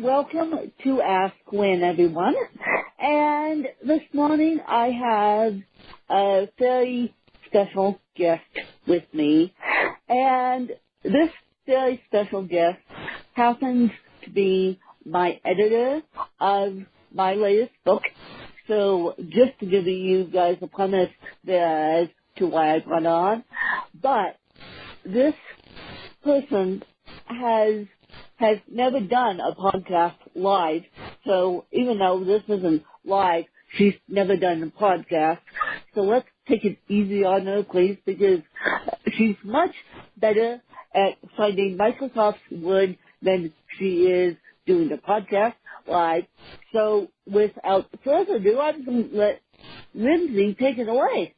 welcome to Ask Gwen, everyone. And this morning I have a very special guest with me. And this very special guest happens to be my editor of my latest book. So just to give you guys a premise there as to why I brought on. But this person has never done a podcast live, so even though this isn't live, she's never done a podcast. So let's take it easy on her, please, because she's much better at finding Microsoft Word than she is doing the podcast live. So without further ado, I'm going to let Lindsey take it away.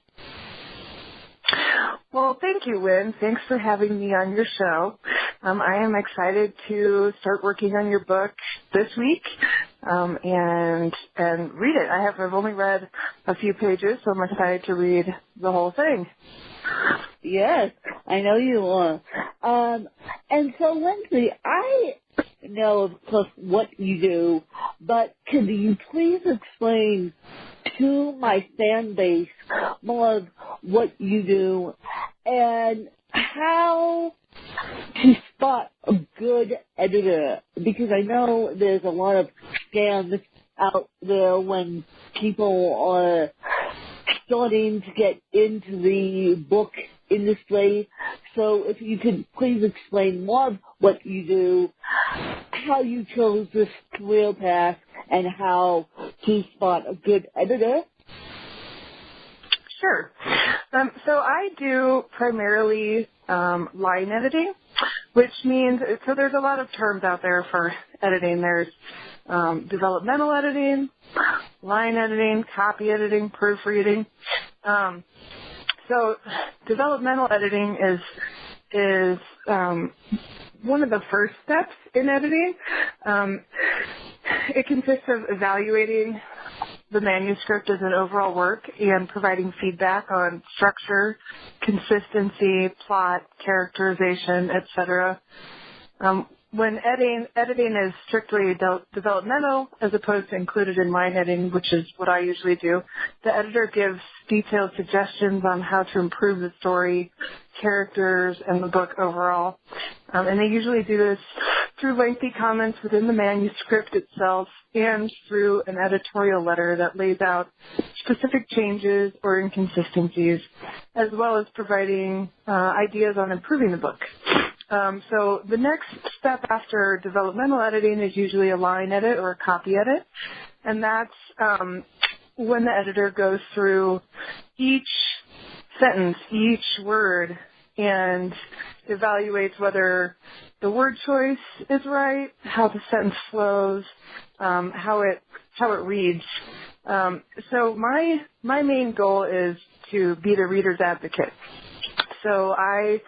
Well, thank you, Lynn. Thanks for having me on your show. I am excited to start working on your book this week and read it. I've only read a few pages, so I'm excited to read the whole thing. Yes, I know you are. And so, Lindsey, I know, of course, what you do, but could you please explain to my fan base more of what you do and how to spot a good editor? Because I know there's a lot of scams out there when people are starting to get into the book industry. So if you could please explain more of what you do, how you chose this career path, and how to spot a good editor. Sure. So I do primarily line editing, which means, so there's a lot of terms out there for editing. There's developmental editing, line editing, copy editing, proofreading. So developmental editing is one of the first steps in editing. It consists of evaluating the manuscript as an overall work and providing feedback on structure, consistency, plot, characterization, etc. When editing is strictly developmental as opposed to included in line editing, which is what I usually do, the editor gives detailed suggestions on how to improve the story, characters, and the book overall. And they usually do this through lengthy comments within the manuscript itself and through an editorial letter that lays out specific changes or inconsistencies, as well as providing ideas on improving the book. So the next step after developmental editing is usually a line edit or a copy edit, and that's when the editor goes through each sentence, each word, and evaluates whether the word choice is right, how the sentence flows, how it reads. So my main goal is to be the reader's advocate. So I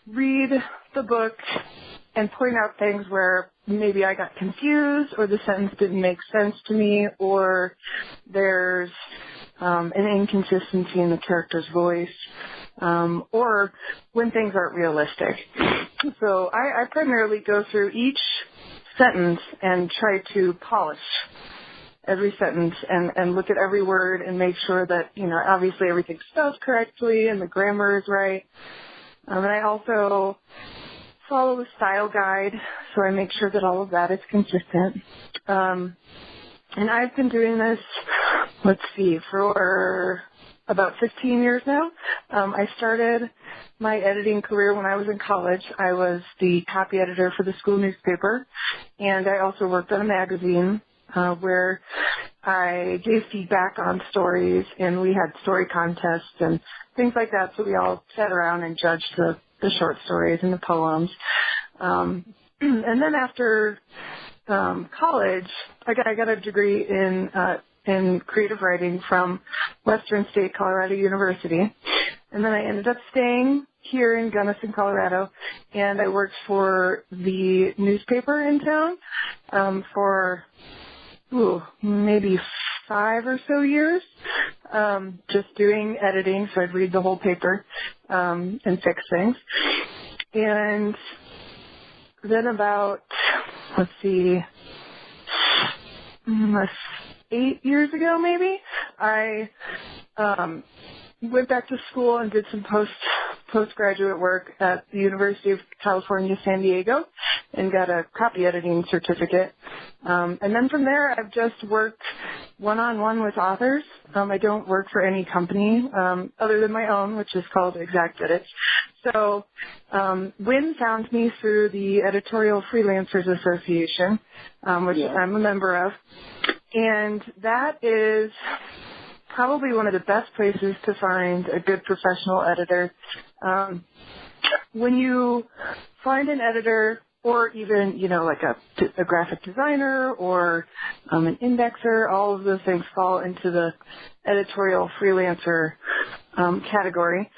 read the book and point out things where maybe I got confused or the sentence didn't make sense to me or there's an inconsistency in the character's voice or when things aren't realistic. So I primarily go through each sentence and try to polish every sentence and look at every word and make sure that, obviously everything's spelled correctly and the grammar is right. And I also follow a style guide, so I make sure that all of that is consistent. And I've been doing this, for about 15 years now. I started my editing career when I was in college. I was the copy editor for the school newspaper, and I also worked on a magazine where I gave feedback on stories, and we had story contests and things like that, so we all sat around and judged the short stories and the poems. And then after college, I got a degree in creative writing from Western State Colorado University, and then I ended up staying here in Gunnison, Colorado, and I worked for the newspaper in town for maybe 5 or so years, just doing editing, so I'd read the whole paper and fix things. And then about let's see, 8 years ago maybe, I went back to school and did some postgraduate work at the University of California, San Diego, and got a copy editing certificate. And then from there, I've just worked one-on-one with authors. I don't work for any company other than my own, which is called Exact Edits. So Wynn found me through the Editorial Freelancers Association, which I'm a member of. And that is probably one of the best places to find a good professional editor. When you find an editor, or even, like a graphic designer or an indexer, all of those things fall into the editorial freelancer category.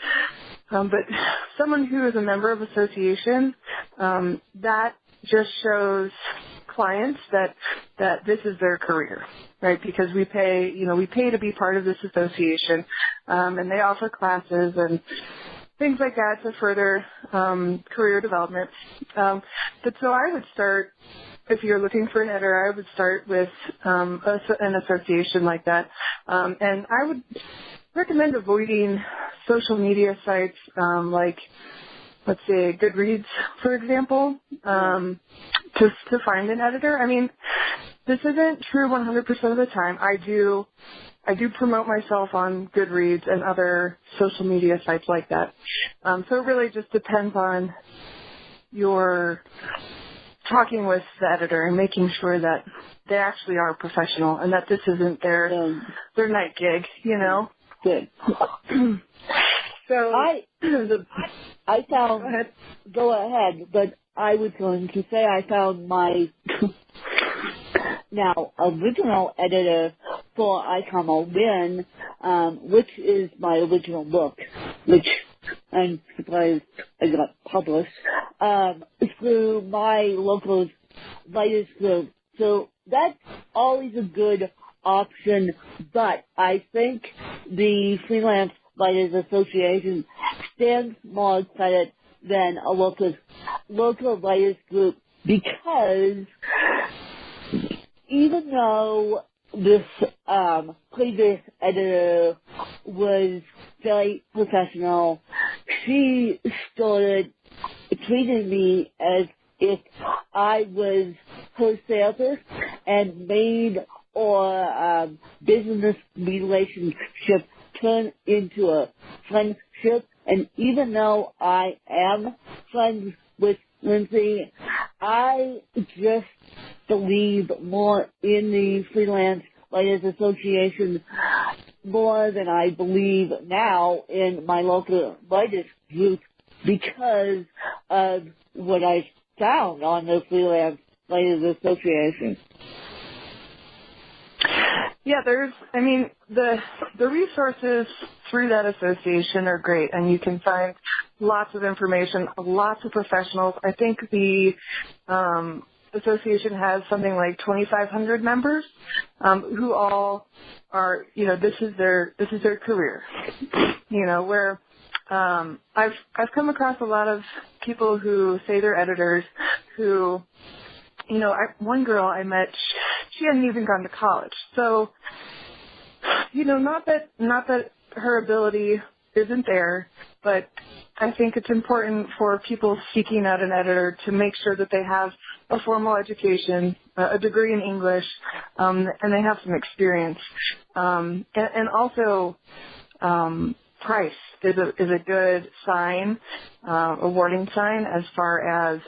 But someone who is a member of association, that just shows clients that this is their career, right? Because we pay to be part of this association, and they offer classes and things like that to further career development. But so I would start, if you're looking for an editor, I would start with an association like that. And I would recommend avoiding social media sites like, let's say, Goodreads, for example, to find an editor. I mean, this isn't true 100% of the time. I do promote myself on Goodreads and other social media sites like that. So it really just depends on your talking with the editor and making sure that they actually are professional and that this isn't their night gig, Good. So I found, go ahead, but I was going to say I found my now original editor for I, Win, which is my original book, which I'm surprised I got published, through my local writers group. So that's always a good option, but I think the Freelance Writers Association stands more credit than a local writers group, because even though this previous editor was very professional, she started treating me as if I was her therapist and made our business relationship turn into a friendship. And even though I am friends with Lindsey, I just believe more in the Freelance Writers Association more than I believe now in my local writers group, because of what I found on the Freelance Writers Association. Yeah, the resources through that association are great, and you can find lots of information, lots of professionals. I think the association has something like 2,500 members, who all are, this is their career. Where I've come across a lot of people who say they're editors who, one girl I met, she hadn't even gone to college. So, not that her ability isn't there, but I think it's important for people seeking out an editor to make sure that they have a formal education, a degree in English, and they have some experience. And also, price is a good sign, a warning sign as far as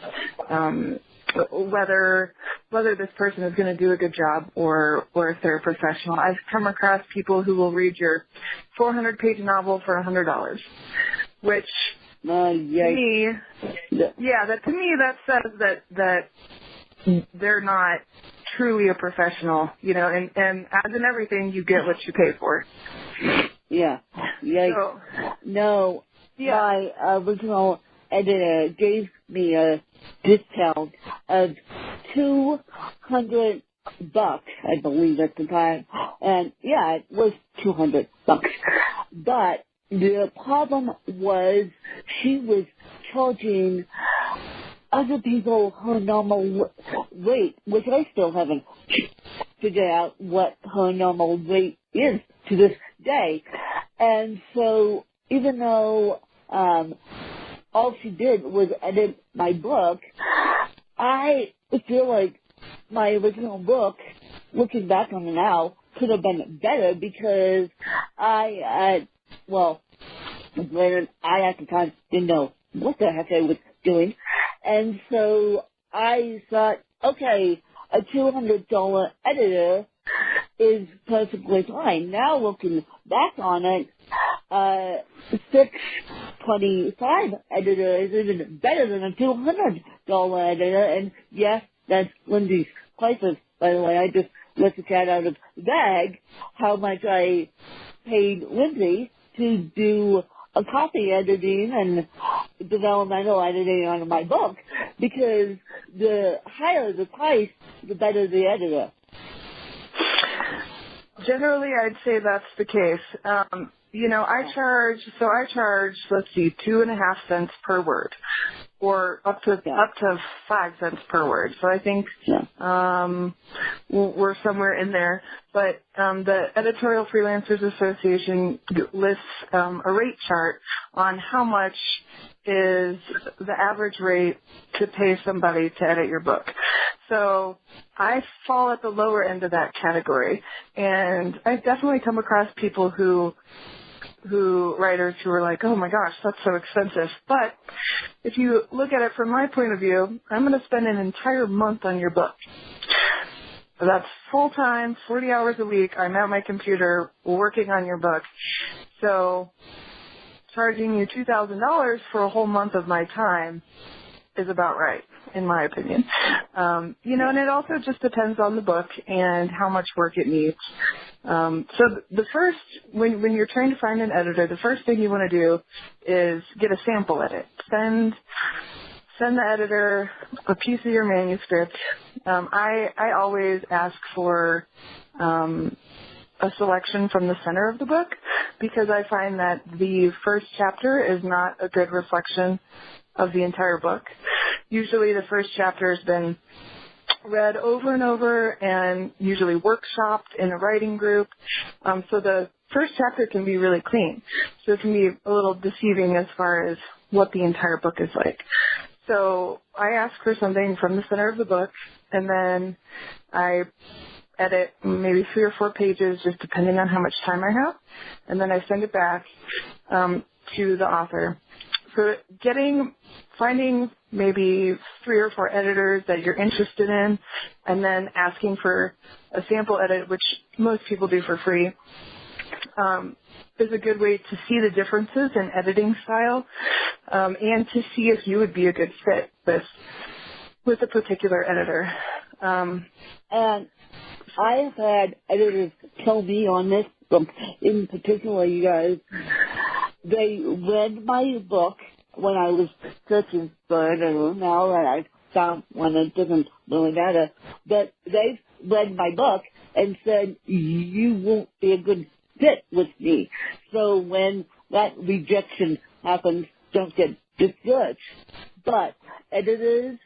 whether this person is going to do a good job or if they're a professional. I've come across people who will read your 400-page novel for $100, which to me that says that they're not truly a professional, and as in everything, you get what you pay for. Yeah. So, no. Yeah. My original editor gave me a discount of $200, I believe, at the time. And yeah, it was $200. But the problem was she was charging other people her normal rate, which I still haven't figured out what her normal rate is to this day. And so even though all she did was edit my book, I feel like my original book, looking back on it now, could have been better because I at the time didn't know what the heck I was doing. And so I thought, okay, a $200 editor is perfectly fine. Now looking back on it, $625 editor is even better than a $200 editor. And yes, that's Lindsey prices, by the way. I just let the cat out of the bag how much I paid Lindsey to do a copy editing and developmental editing on my book, because the higher the price, the better the editor. Generally, I'd say that's the case. I charge, let's see, 2.5 cents per word, or up to 5 cents per word. So I think we're somewhere in there. But the Editorial Freelancers Association lists a rate chart on how much is the average rate to pay somebody to edit your book. So I fall at the lower end of that category, and I've definitely come across people writers who are like, oh my gosh, that's so expensive. But if you look at it from my point of view, I'm going to spend an entire month on your book. So that's full-time, 40 hours a week. I'm at my computer working on your book. So charging you $2,000 for a whole month of my time is about right, in my opinion. And it also just depends on the book and how much work it needs. So the first, when you're trying to find an editor, the first thing you want to do is get a sample edit. Send the editor a piece of your manuscript. I always ask for a selection from the center of the book, because I find that the first chapter is not a good reflection of the entire book. Usually the first chapter has been read over and over and usually workshopped in a writing group. So the first chapter can be really clean. So it can be a little deceiving as far as what the entire book is like. So I ask for something from the center of the book, and then I edit maybe 3 or 4 pages, just depending on how much time I have, and then I send it back to the author. So finding maybe 3 or 4 editors that you're interested in, and then asking for a sample edit, which most people do for free, is a good way to see the differences in editing style, and to see if you would be a good fit with a particular editor. And I have had editors tell me on this book, in particular, you guys, they read my book when I was searching for it, and now that I've found one, it doesn't really matter, but they've read my book and said, you won't be a good fit with me. So when that rejection happens, don't get discouraged. But editors,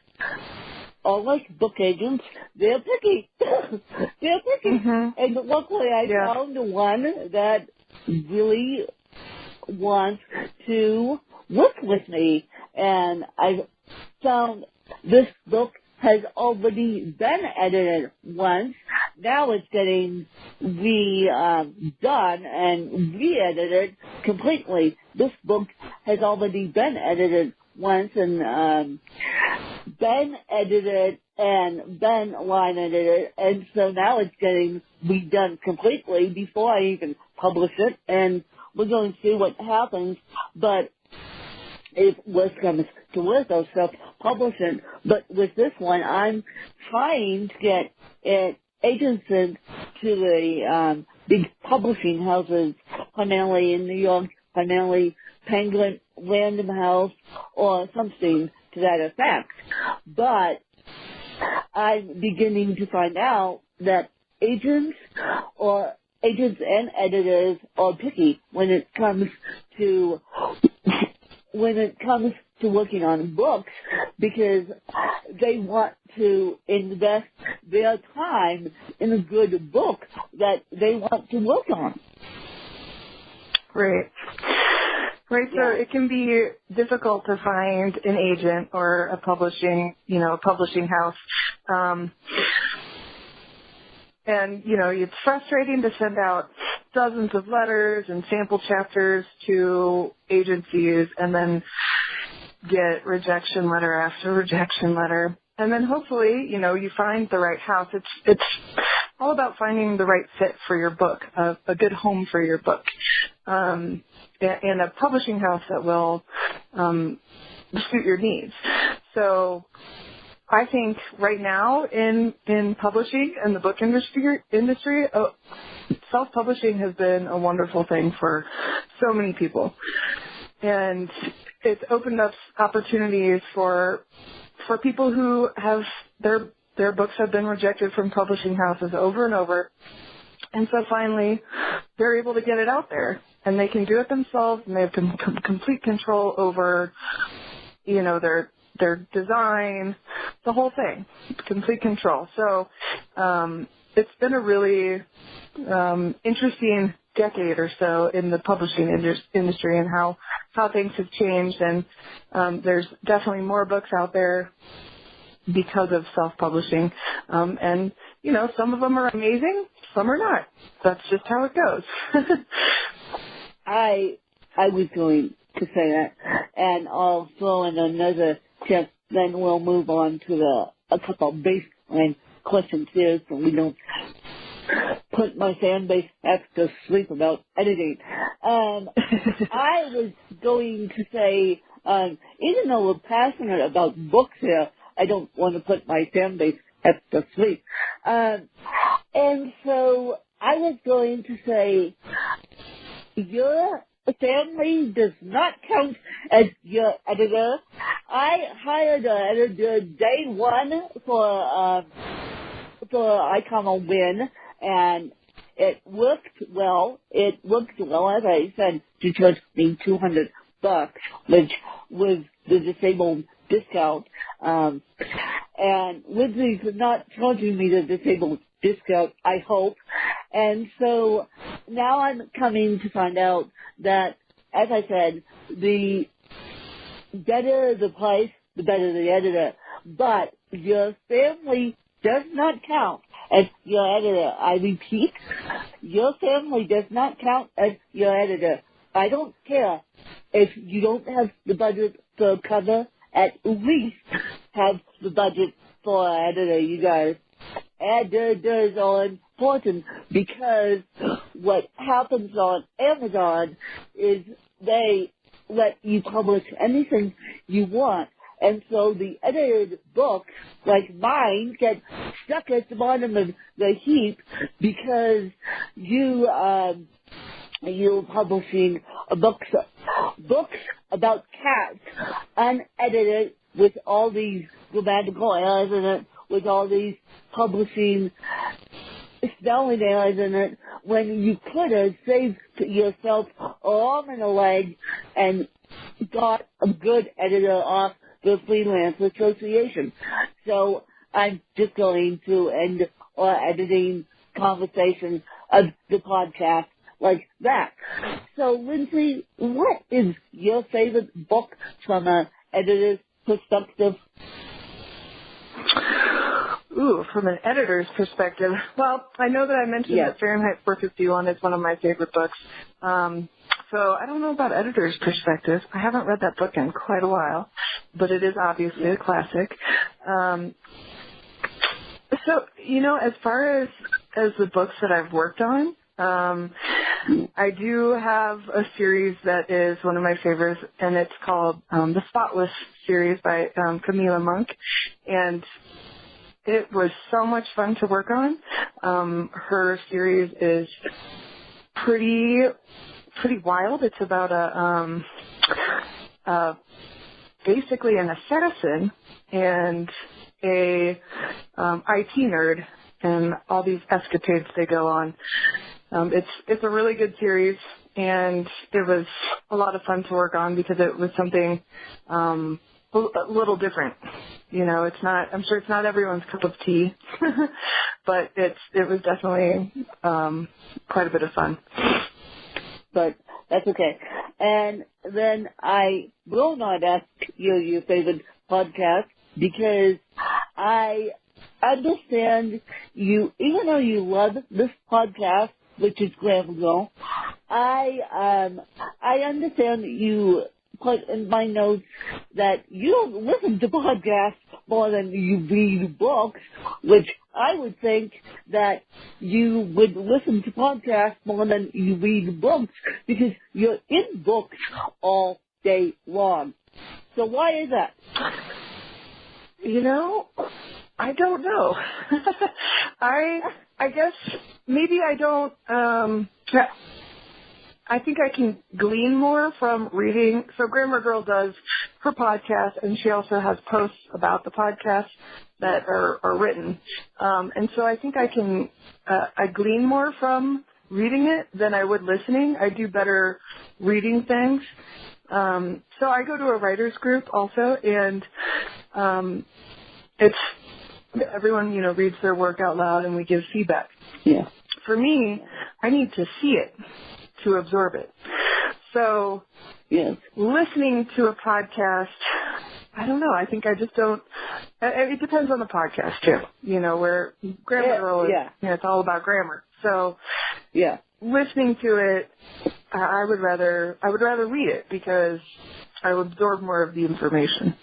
all like book agents, they're picky. They're picky. Mm-hmm. And luckily I found one that really wants to work with me. And I found this book has already been edited once. Now it's getting redone and re-edited completely. This book has already been edited once, and been edited and been line edited, and so now it's getting redone completely before I even publish it, and we're going to see what happens. But if worse comes to worse, I'll self-publish it. But with this one, I'm trying to get it agented to the big publishing houses, primarily in New York, primarily Penguin, Random House, or something to that effect. But I'm beginning to find out that agents and editors are picky when it comes to working on books because they want to invest their time in a good book that they want to work on. Right. Right, so it can be difficult to find an agent or a publishing house. And, it's frustrating to send out dozens of letters and sample chapters to agencies and then get rejection letter after rejection letter. And then hopefully, you find the right house. It's all about finding the right fit for your book, a good home for your book, and a publishing house that will suit your needs. So I think right now in publishing and the book industry, self-publishing has been a wonderful thing for so many people. And it's opened up opportunities for people who have their books have been rejected from publishing houses over and over. And so finally, they're able to get it out there, and they can do it themselves, and they have complete control over, their design, the whole thing, complete control. So it's been a really interesting decade or so in the publishing industry and how things have changed. And there's definitely more books out there because of self-publishing. And, some of them are amazing, some are not. That's just how it goes. I was going to say that, and I'll throw in another tip, then we'll move on to a couple baseline questions here so we don't put my fan base to sleep about editing. I was going to say, even though we're passionate about books here, I don't want to put my fan base to sleep. And so I was going to say, your family does not count as your editor. I hired an editor day one for I Come a Win, and it worked well. As I said, she charged me $200, which was the disabled discount. And Lindsey's not charging me the disabled discount, I hope. And so now I'm coming to find out that, as I said, the better the price, the better the editor. But your family does not count as your editor. I repeat, your family does not count as your editor. I don't care if you don't have the budget for cover, at least have the budget for an editor, you guys. Editors are important because what happens on Amazon is they let you publish anything you want. And so the edited books, like mine, get stuck at the bottom of the heap because you're publishing books about cats, unedited, with all these grammatical errors in it, with all these publishing spelling errors in it, when you could have saved yourself an arm and a leg and got a good editor off the Freelance Association. So I'm just going to end our editing conversation of the podcast like that. So, Lindsey, what is your favorite book from an editor's perspective? Ooh, from an editor's perspective. Well, I know that I mentioned that Fahrenheit 451 is one of my favorite books. So I don't know about editor's perspective. I haven't read that book in quite a while, but it is obviously a classic. So, as far as the books that I've worked on, I do have a series that is one of my favorites, and it's called the Spotless series by Camila Monk, and it was so much fun to work on. Her series is pretty wild. It's about basically an assassin and a IT nerd and all these escapades they go on. It's a really good series. and it was a lot of fun to work on because it was something a little different. I'm sure it's not everyone's cup of tea, but it was definitely quite a bit of fun. But that's okay. And then I will not ask you your favorite podcast because I understand you, even though you love this podcast, which is Grammar Girl, I understand you put in my notes that you don't listen to podcasts more than you read books, which I would think that you would listen to podcasts more than you read books because you're in books all day long. So why is that? I don't know. I guess maybe I don't, I think I can glean more from reading. So Grammar Girl does her podcast, and she also has posts about the podcast that are written. And so I think I can, I glean more from reading it than I would listening. I do better reading things. So I go to a writer's group also, and it's everyone, reads their work out loud and we give feedback. Yeah. For me, I need to see it to absorb it. So yes. Listening to a podcast, I don't know. I think I just don't. It depends on the podcast too. Where Grammar Girl is, it's all about grammar. So yeah, listening to it, I would rather read it because I would absorb more of the information.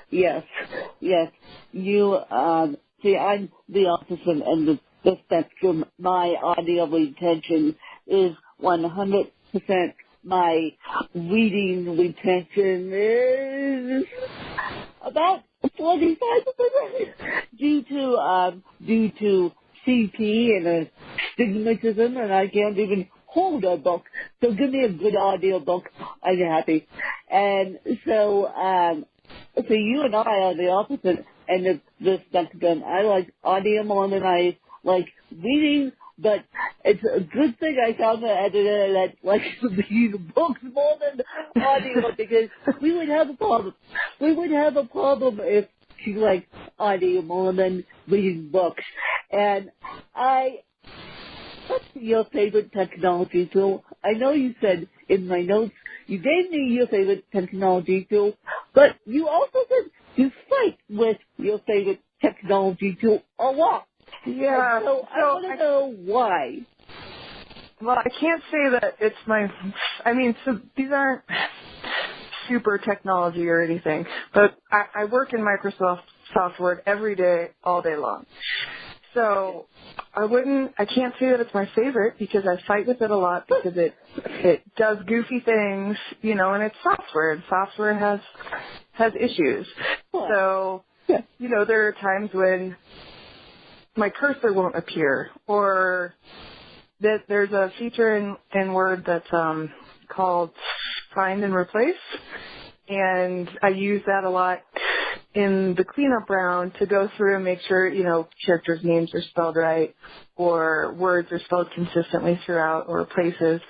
Yes. You see, I'm the opposite end of the spectrum. My audio retention is 100%. My reading retention is about 45% due to CP and astigmatism, and I can't even hold a book. So give me a good audio book, I'm happy. And so you and I are the opposite end of the spectrum. I like audio more than I like reading, but it's a good thing I found an editor that likes to read books more than audio because we would have a problem. We would have a problem if she liked audio more than reading books. And what's your favorite technology tool? I know you said in my notes you gave me your favorite technology tool, but you also said you fight with your favorite technology tool a lot. Yeah. And so I want to know why. Well, I can't say that it's so these aren't super technology or anything, but I work in Microsoft Word every day, all day long. So I can't say that it's my favorite because I fight with it a lot because it does goofy things, and it's software, and software has issues. So, there are times when my cursor won't appear, or that there's a feature in Word that's called Find and Replace, and I use that a lot in the cleanup round to go through and make sure, characters' names are spelled right, or words are spelled consistently throughout, or places.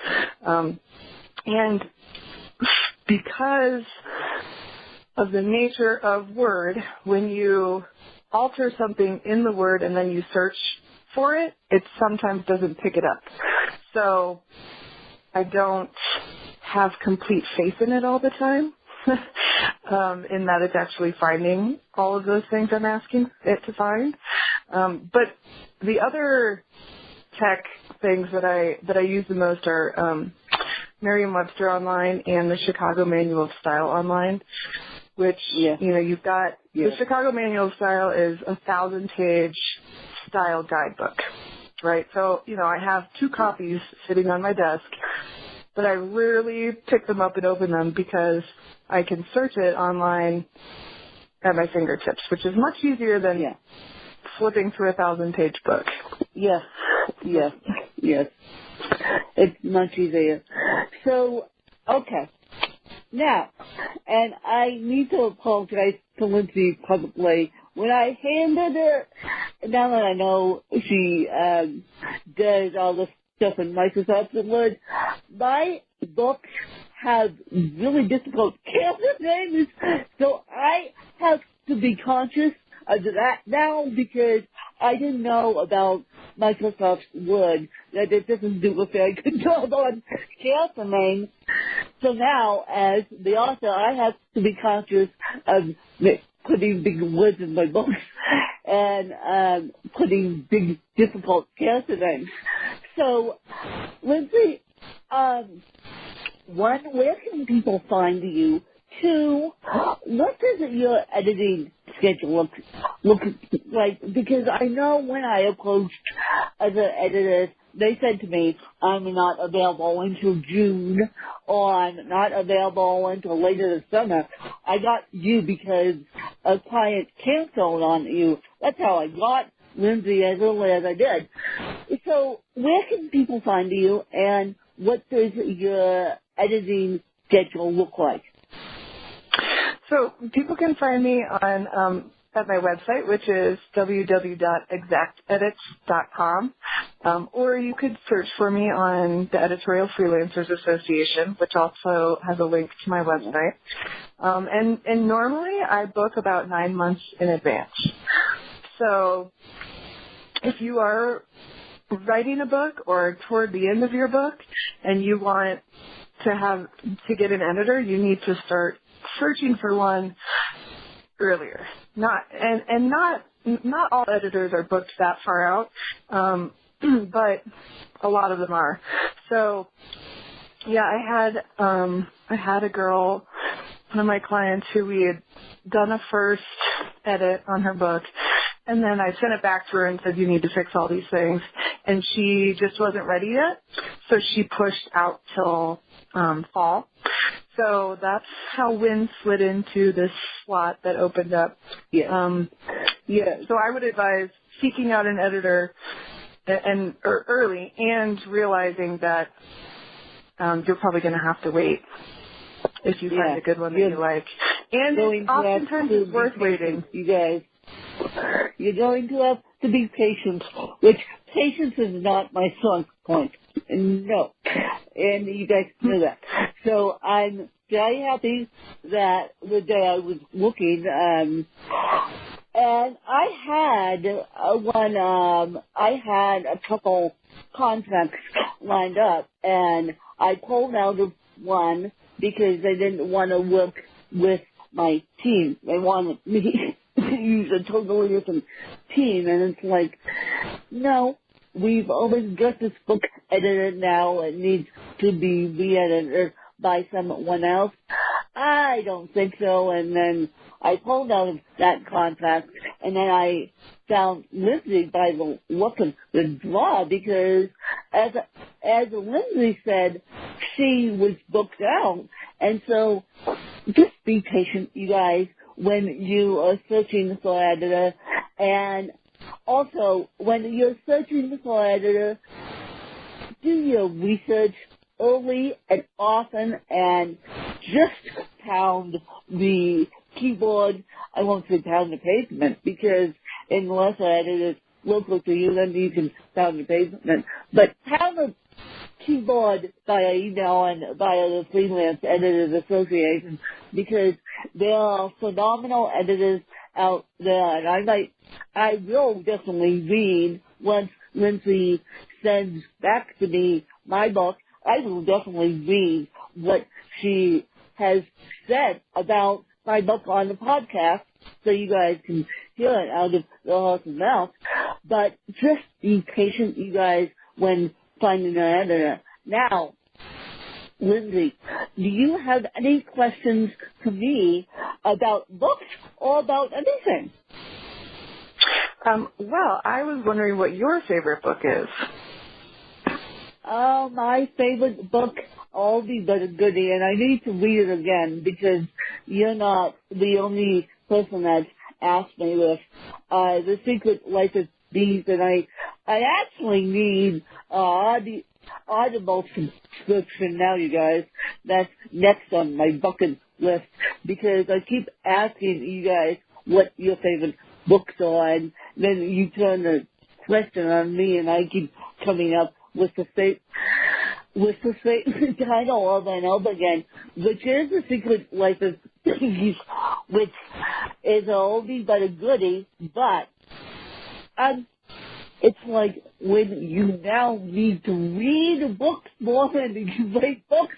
And because of the nature of Word, when you alter something in the Word and then you search for it, it sometimes doesn't pick it up. So I don't have complete faith in it all the time. In that it's actually finding all of those things I'm asking it to find. But the other tech things that I use the most are Merriam-Webster Online and the Chicago Manual of Style Online, which, you've got the Chicago Manual of Style is a 1,000-page style guidebook, right? So, I have 2 copies sitting on my desk, but I rarely pick them up and open them because I can search it online at my fingertips, which is much easier than flipping through a 1,000-page book. Yes. It's much easier. So, okay. Now, and I need to apologize to Lindsey publicly. When I handed her, now that I know she does all this stuff in Microsoft Word. My books have really difficult character names, so I have to be conscious of that now because I didn't know about Microsoft Word, that it doesn't do a very good job on character names. So now, as the author, I have to be conscious of putting big words in my books and putting big, difficult character names. So, Lindsey, one, where can people find you? Two, what does your editing schedule look like? Because I know when I approached other editors, they said to me, I'm not available until June, or I'm not available until later this summer. I got you because a client canceled on you. That's how I got Lindsey as early as I did. So where can people find you, and what does your editing schedule look like? So people can find me on at my website, which is www.exactedits.com, or you could search for me on the Editorial Freelancers Association, which also has a link to my website. And normally I book about 9 months in advance. So if you are writing a book or toward the end of your book and you want to get an editor, you need to start searching for one earlier. Not all editors are booked that far out, but a lot of them are. So yeah, I had a girl, one of my clients, who we had done a first edit on her book, and then I sent it back to her and said, you need to fix all these things, and she just wasn't ready yet, so she pushed out till fall. So that's how Win slid into this slot that opened up. Yeah. So I would advise seeking out an editor early and realizing that you're probably going to have to wait if you find a good one that you like. And oftentimes it's worth waiting. You guys, you're going to have to be patient, which patience is not my strong point. No. And you guys know that. So I'm very happy that the day I was looking, and I had I had a couple contracts lined up, and I pulled out of one because they didn't want to work with my team. They wanted me to use a totally different team, and it's like, no. We've always got this book edited now. It needs to be re-edited by someone else. I don't think so. And then I pulled out of that contract, and then I found Lindsey by the look of the draw because, as Lindsey said, she was booked out. And so just be patient, you guys, when you are searching for an editor. And also, when you're searching for an editor, do your research early and often and just pound the keyboard. I won't say pound the pavement because unless an editor is local to you, then you can pound the pavement. But pound the keyboard via email and via the Freelance Editors Association because there are phenomenal editors out there, and I will definitely read once Lindsey sends back to me my book. I will definitely read what she has said about my book on the podcast so you guys can hear it out of the horse's mouth. But just be patient, you guys, when finding an editor. Now, Lindsey, do you have any questions for me about books or about anything? Well, I was wondering what your favorite book is. My favorite book, Oldie But a Goodie, and I need to read it again because you're not the only person that's asked me this. The Secret Life of Bees, and I actually need Audible subscription now, you guys. That's next on my bucket list because I keep asking you guys what your favorite books are, and then you turn the question on me, and I keep coming up with the same title over and over again, which is The Secret Life of Piggies, which is an oldie but a goodie, but it's like when you now need to read books more than you write books.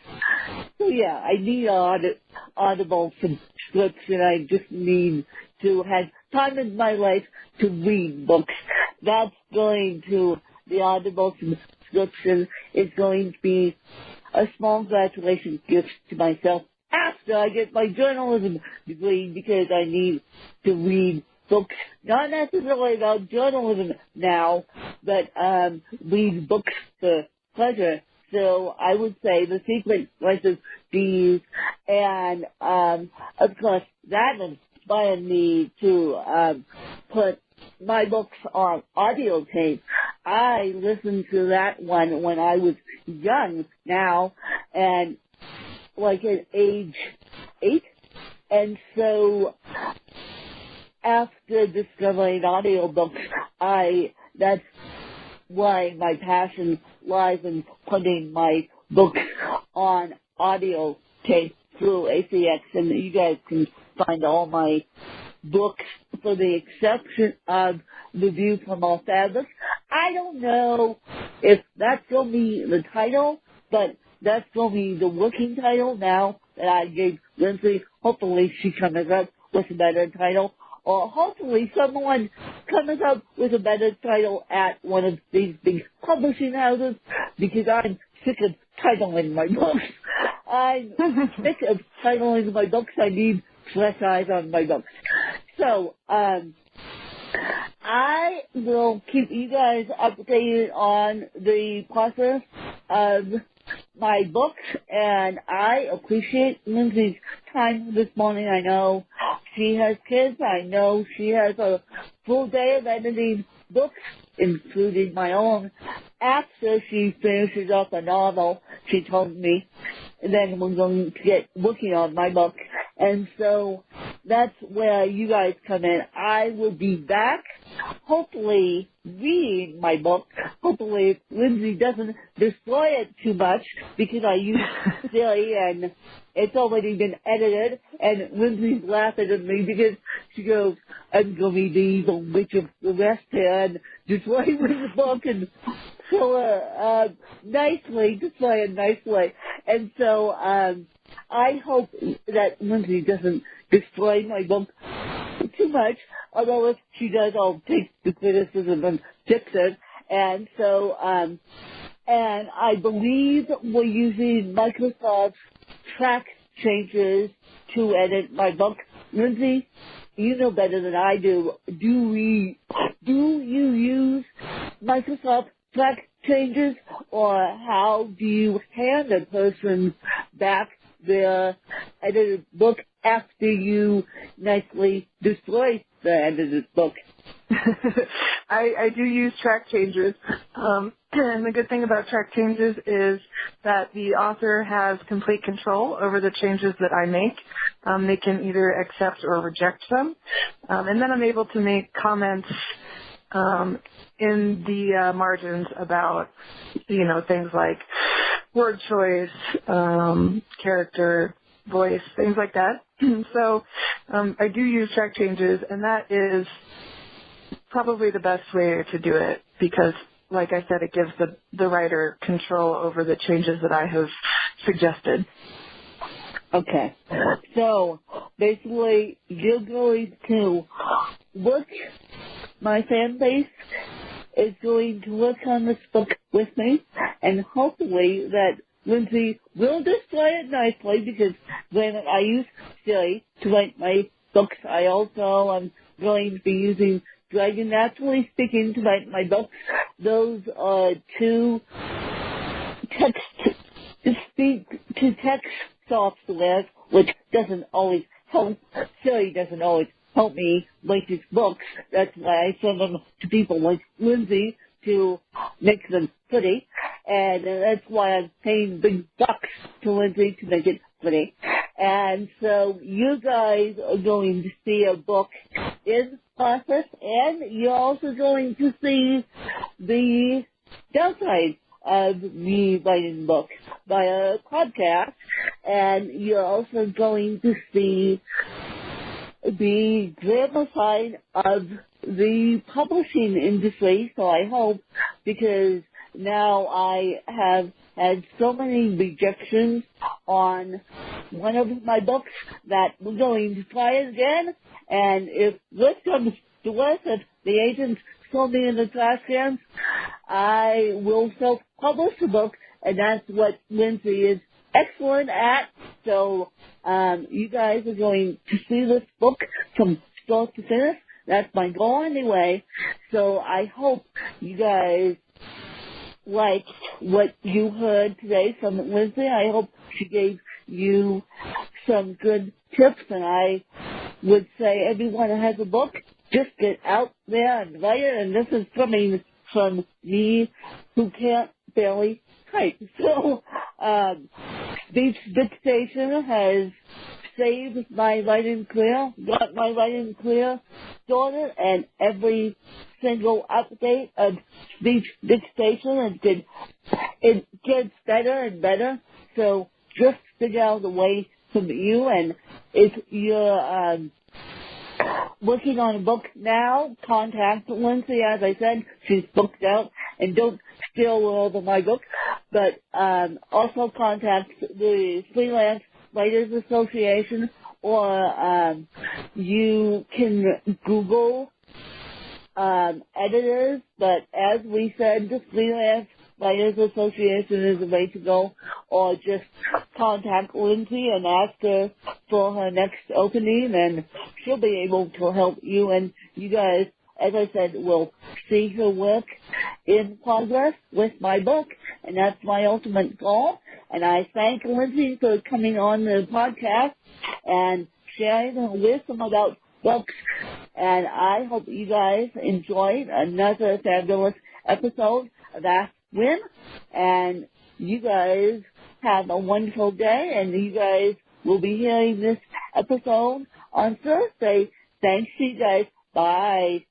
So yeah, I need an Audible subscription. I just need to have time in my life to read books. The Audible subscription is going to be a small graduation gift to myself after I get my journalism degree, because I need to read books, not necessarily about journalism now, but read books for pleasure. So I would say The Secret Life of Bees, and of course that inspired me to put my books on audio tape. I listened to that one when I was young now, and like at age 8, and so after discovering audiobooks, that's why my passion lies in putting my books on audio tape through ACX, and you guys can find all my books for the exception of The View from All Fathers. I don't know if that's going to be the title, but that's going to be the working title now that I gave Lindsey. Hopefully she comes up with a better title, or hopefully someone comes up with a better title at one of these big publishing houses, because I'm sick of titling my books. I'm sick of titling my books. I need fresh eyes on my books. So, I will keep you guys updated on the process of my books, and I appreciate Lindsey's time this morning. I know she has kids. I know she has a full day of editing books, including my own, after she finishes up a novel, she told me. And then we're going to get working on my book. And so that's where you guys come in. I will be back, hopefully reading my book. Hopefully Lindsey doesn't destroy it too much, because I use Siri and it's already been edited. And Lindsey's laughing at me because she goes, I'm going to be the evil witch of the West here and destroy the book and kill her nicely, destroy it nicely. And so I hope that Lindsey doesn't destroy my book too much, although if she does, I'll take the criticism and fix it. And so, and I believe we're using Microsoft's track changes to edit my book. Lindsey, you know better than I do. Do you use Microsoft track changes, or how do you hand a person back their edited book after you nicely destroy the edited book? I do use track changes. And the good thing about track changes is that the author has complete control over the changes that I make. They can either accept or reject them. And then I'm able to make comments in the margins about, things like word choice, character, voice, things like that. So I do use track changes, and that is probably the best way to do it, because, like I said, it gives the writer control over the changes that I have suggested. Okay. So basically, you're going to work, my fan base is going to work on this book with me, and hopefully that Lindsey will display it nicely, because when I use Siri to write my books, I also am going to be using Dragon Naturally Speaking to write my books. Those are two text-to-text software, which doesn't always help. Siri doesn't always help me write these books. That's why I send them to people like Lindsey to make them pretty. And that's why I'm paying big bucks to Lindsey to make it pretty. And so you guys are going to see a book in process, and you're also going to see the downside of me writing books via podcast, and you're also going to see the glamour side of the publishing industry, so I hope, because now I have had so many rejections on one of my books that we're going to try it again, and if this comes to worse, if the agents throw me in the trash can, I will self-publish the book, and that's what Lindsey is excellent at. So you guys are going to see this book from start to finish. That's my goal anyway. So I hope you guys liked what you heard today from Lindsey. I hope she gave you some good tips, and I would say everyone who has a book, just get out there and write it. And this is coming from me, who can't barely type. So speech dictation has saved my writing career, got my writing career started, and every single update of speech dictation, it gets better and better. So just figure out a way from you, and if you're working on a book now, contact Lindsey. As I said, she's booked out, and don't steal all of my books, but also contact the Freelance Writers Association, or you can Google editors, but as we said, the Freelance Writers Association is the way to go, or just contact Lindsey and ask her for her next opening, and she'll be able to help you, and you guys, as I said, will see her work in progress with my book, and that's my ultimate goal. And I thank Lindsey for coming on the podcast and sharing her wisdom about books. And I hope you guys enjoyed another fabulous episode of Ask Win. And you guys have a wonderful day, and you guys will be hearing this episode on Thursday. Thanks, you guys. Bye.